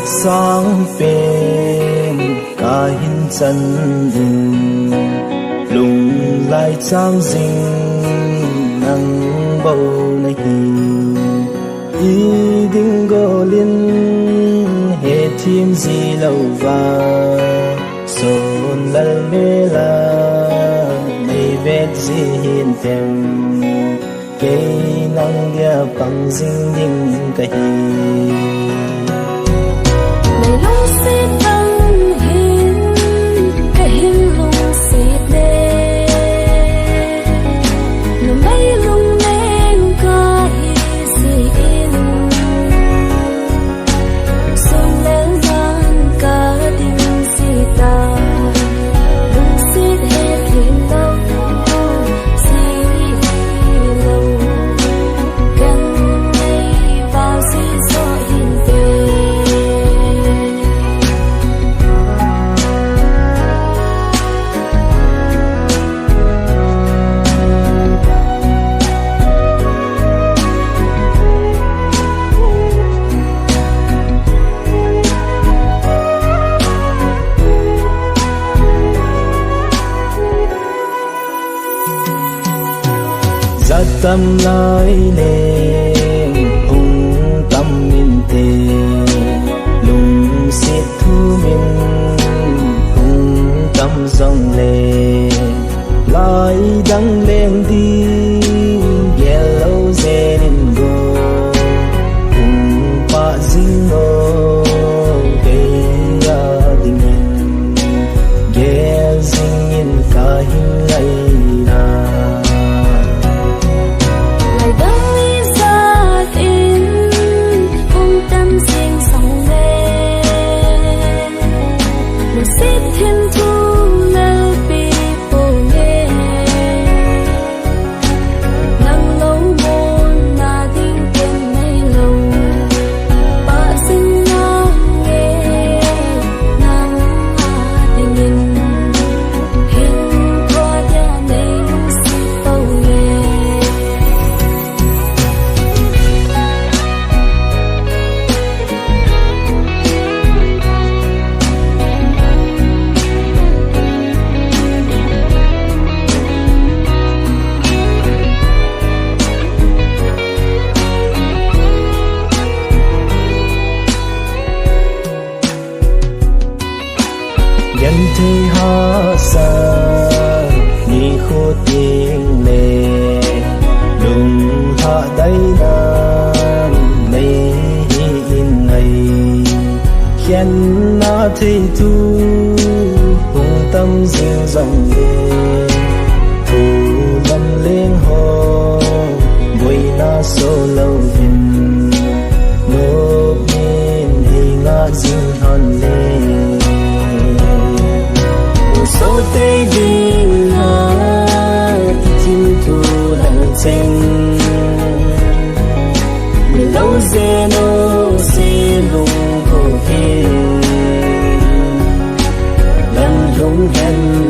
sáng phim cả hin chân lùng lại trang dinh nắng bầu này ý đinh gò liên hệ thêm gì lâu và sồn lần bê la mây vết gì hiền tem cây nắng dia bằng dinh dinh cây tâm lại lên hùng tâm min tê lùng xiết thu min hùng tâm dòng lệ lại đắng lên đi ghé lâu dê nên go hùng pa dinh ngô gây ra tình hình ghé dinh nhìn cả hình lại nhân thế hóa xa đi khô tiếng lệ lùng hạ đáy nam mây in ngày khen na thế thu cùng tâm riêng dòng lệ thù lâm lên hồ vui na số lâu hình nộp nên hình ngã riêng hòn lệ số tê đi ha chim thu lặng xanh mình lâu dê nô xê lùng khổ kê lần lùng hẹn